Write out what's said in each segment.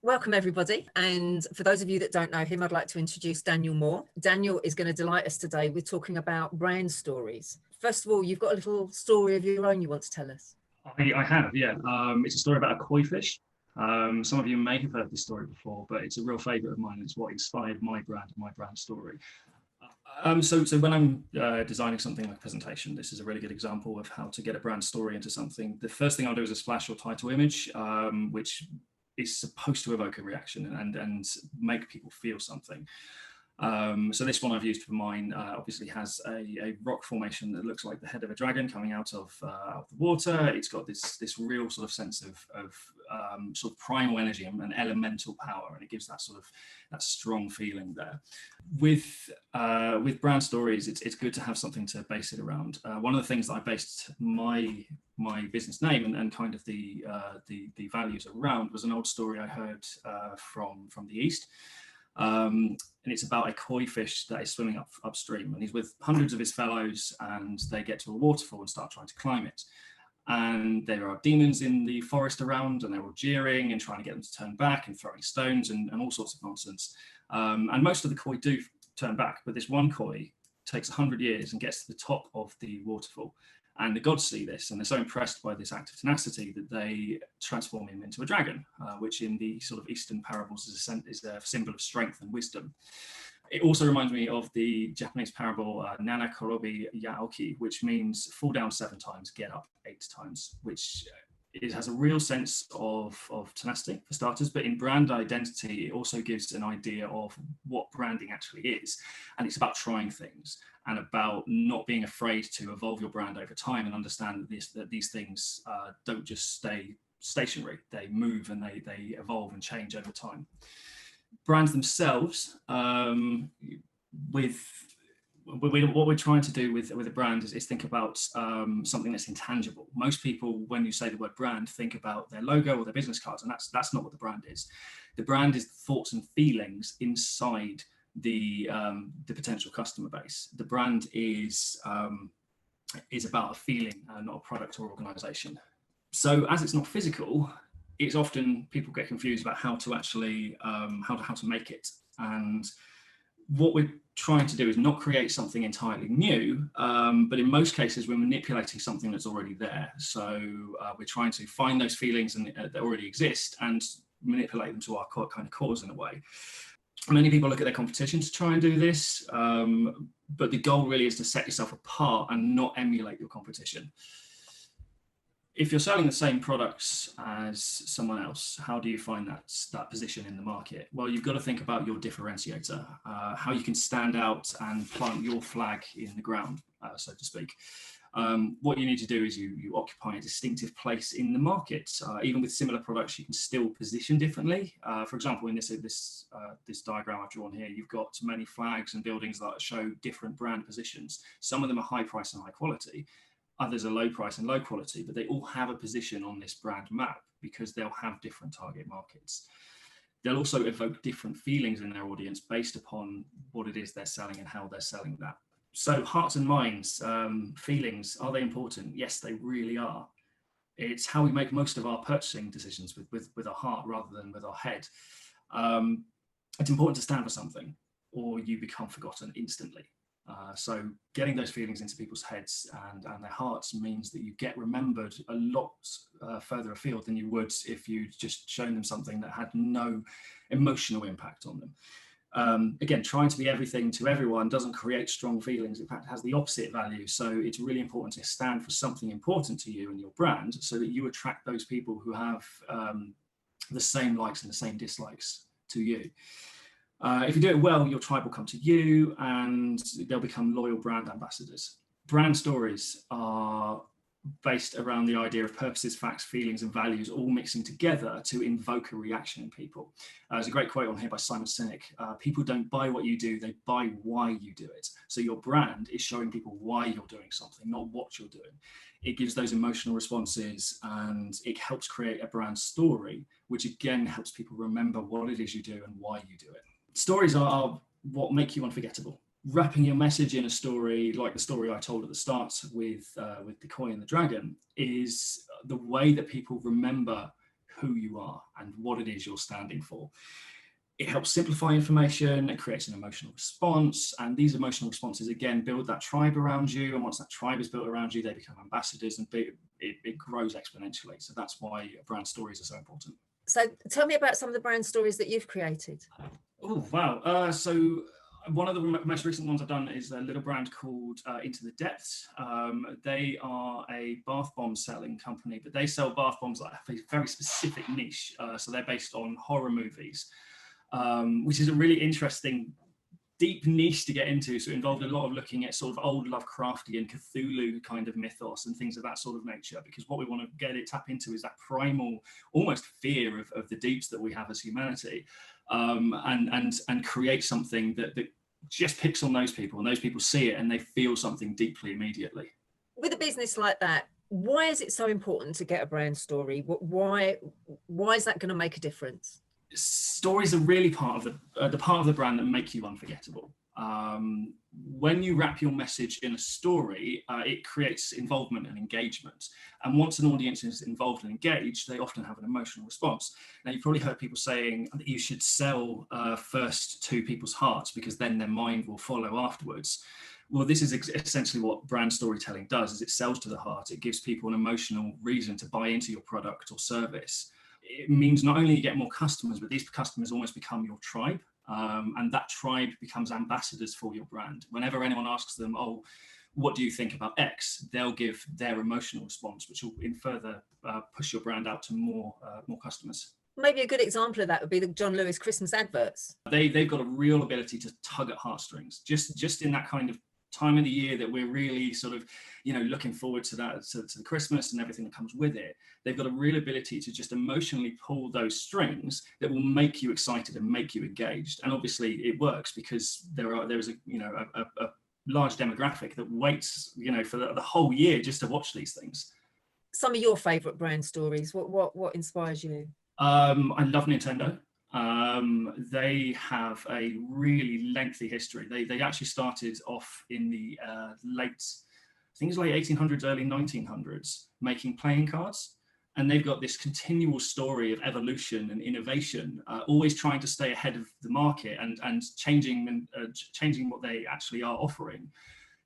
Welcome everybody, and for those of you that don't know him, I'd like to introduce Daniel Moore. Daniel is going to delight us today with talking about brand stories. First of all, you've got a little story of your own you want to tell us. I have, yeah. It's a story about a koi fish. Some of you may have heard this story before, but it's a real favourite of mine. It's what inspired my brand story. So when I'm designing something like a presentation, this is a really good example of how to get a brand story into something. The first thing I'll do is a splash or title image, which is supposed to evoke a reaction and make people feel something. So this one I've used for mine obviously has a rock formation that looks like the head of a dragon coming out of the water. It's got this real sort of sense of sort of primal energy and elemental power, and it gives that sort of that strong feeling there. With brand stories, it's good to have something to base it around. One of the things that I based my business name and kind of the values around was an old story I heard from the East. And it's about a koi fish that is swimming upstream, and he's with hundreds of his fellows, and they get to a waterfall and start trying to climb it. And there are demons in the forest around, and they're all jeering and trying to get them to turn back and throwing stones and all sorts of nonsense. And most of the koi do turn back, but this one koi takes 100 years and gets to the top of the waterfall. And the gods see this, and they're so impressed by this act of tenacity that they transform him into a dragon, which in the sort of Eastern parables is a symbol of strength and wisdom. It also reminds me of the Japanese parable Nana Korobi Yaoki, which means fall down 7 times, get up 8 times, which it has a real sense of tenacity for starters, but in brand identity, it also gives an idea of what branding actually is. And it's about trying things and about not being afraid to evolve your brand over time and understand that these things don't just stay stationary. They move and they evolve and change over time. Brands themselves, what we're trying to do with a brand is think about something that's intangible. Most people, when you say the word brand, think about their logo or their business cards, and that's not what the brand is. The brand is the thoughts and feelings inside the potential customer base. The brand is about a feeling, not a product or organization. So as it's not physical, it's often people get confused about how to actually how to make it. And what we're trying to do is not create something entirely new, but in most cases we're manipulating something that's already there. So we're trying to find those feelings that already exist and manipulate them to our kind of cause in a way. Many people look at their competition to try and do this, but the goal really is to set yourself apart and not emulate your competition. If you're selling the same products as someone else, how do you find that position in the market? Well, you've got to think about your differentiator, how you can stand out and plant your flag in the ground, so to speak. What you need to do is you occupy a distinctive place in the market. Even with similar products, you can still position differently. For example, in this diagram I've drawn here, you've got many flags and buildings that show different brand positions. Some of them are high price and high quality. Others are low price and low quality, but they all have a position on this brand map because they'll have different target markets. They'll also evoke different feelings in their audience based upon what it is they're selling and how they're selling that. So hearts and minds, feelings, are they important? Yes, they really are. It's how we make most of our purchasing decisions with our heart rather than with our head. It's important to stand for something or you become forgotten instantly. So getting those feelings into people's heads and their hearts means that you get remembered a lot further afield than you would if you'd just shown them something that had no emotional impact on them. Again, trying to be everything to everyone doesn't create strong feelings. In fact, it has the opposite value. So it's really important to stand for something important to you and your brand so that you attract those people who have the same likes and the same dislikes to you. If you do it well, your tribe will come to you and they'll become loyal brand ambassadors. Brand stories are based around the idea of purposes, facts, feelings, and values all mixing together to invoke a reaction in people. There's a great quote on here by Simon Sinek. People don't buy what you do, they buy why you do it. So your brand is showing people why you're doing something, not what you're doing. It gives those emotional responses and it helps create a brand story, which again helps people remember what it is you do and why you do it. Stories are what make you unforgettable. Wrapping your message in a story, like the story I told at the start with the koi and the dragon, is the way that people remember who you are and what it is you're standing for. It helps simplify information, it creates an emotional response, and these emotional responses again build that tribe around you, and once that tribe is built around you, they become ambassadors, and it grows exponentially. So that's why brand stories are so important. So tell me about some of the brand stories that you've created. Oh wow, so one of the most recent ones I've done is a little brand called Into the Depths. They are a bath bomb selling company, but they sell bath bombs that have a very specific niche. So they're based on horror movies, which is a really interesting, deep niche to get into. So it involved a lot of looking at sort of old Lovecraftian Cthulhu kind of mythos and things of that sort of nature, because what we want to tap into is that primal, almost fear of the deeps that we have as humanity, and create something that just picks on those people, and those people see it and they feel something deeply immediately. With a business like that, why is it so important to get a brand story? Why is that going to make a difference? Stories are really part of the part of the brand that make you unforgettable. When you wrap your message in a story, it creates involvement and engagement. And once an audience is involved and engaged, they often have an emotional response. Now, you've probably heard people saying that you should sell first to people's hearts, because then their mind will follow afterwards. Well, this is essentially what brand storytelling does, is it sells to the heart. It gives people an emotional reason to buy into your product or service. It means not only you get more customers, but these customers almost become your tribe. And that tribe becomes ambassadors for your brand. Whenever anyone asks them, oh, what do you think about X? They'll give their emotional response, which will further push your brand out to more customers. Maybe a good example of that would be the John Lewis Christmas adverts. They've got a real ability to tug at heartstrings, just in that kind of time of the year that we're really sort of, looking forward to that, to the Christmas and everything that comes with it. They've got a real ability to just emotionally pull those strings that will make you excited and make you engaged. And obviously it works because there is a large demographic that waits, for the whole year just to watch these things. Some of your favorite brand stories, what inspires you? I love Nintendo. They have a really lengthy history. They actually started off in the late 1800s, early 1900s, making playing cards. And they've got this continual story of evolution and innovation, always trying to stay ahead of the market and changing what they actually are offering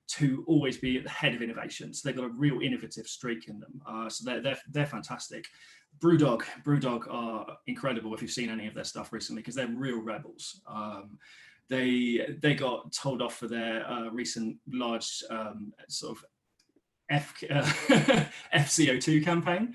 to always be at the head of innovation. So they've got a real innovative streak in them. So they're fantastic. Brewdog are incredible if you've seen any of their stuff recently, because they're real rebels. They got told off for their recent large sort of FCO2 campaign,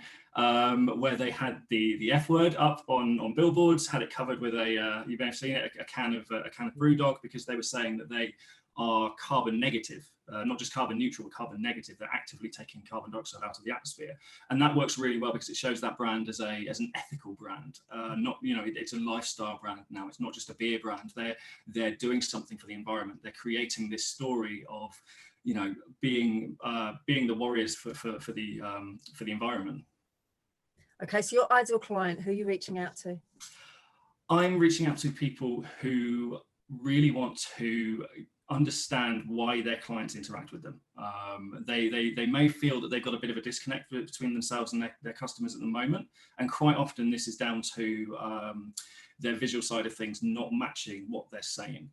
where they had the F word up on billboards, had it covered with you may have seen it, a can of Brewdog, because they were saying that they are carbon negative, not just carbon neutral, but carbon negative. They're actively taking carbon dioxide out of the atmosphere, and that works really well because it shows that brand as an ethical brand. Not it's a lifestyle brand now. It's not just a beer brand. They're doing something for the environment. They're creating this story of being the warriors for the environment. Okay, so your ideal client, who are you reaching out to? I'm reaching out to people who really want to understand why their clients interact with them. They may feel that they've got a bit of a disconnect between themselves and their customers at the moment, and quite often this is down to their visual side of things not matching what they're saying.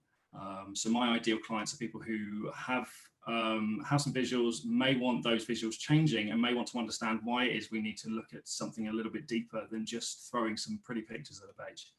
So my ideal clients are people who have some visuals, may want those visuals changing, and may want to understand why it is we need to look at something a little bit deeper than just throwing some pretty pictures at a page.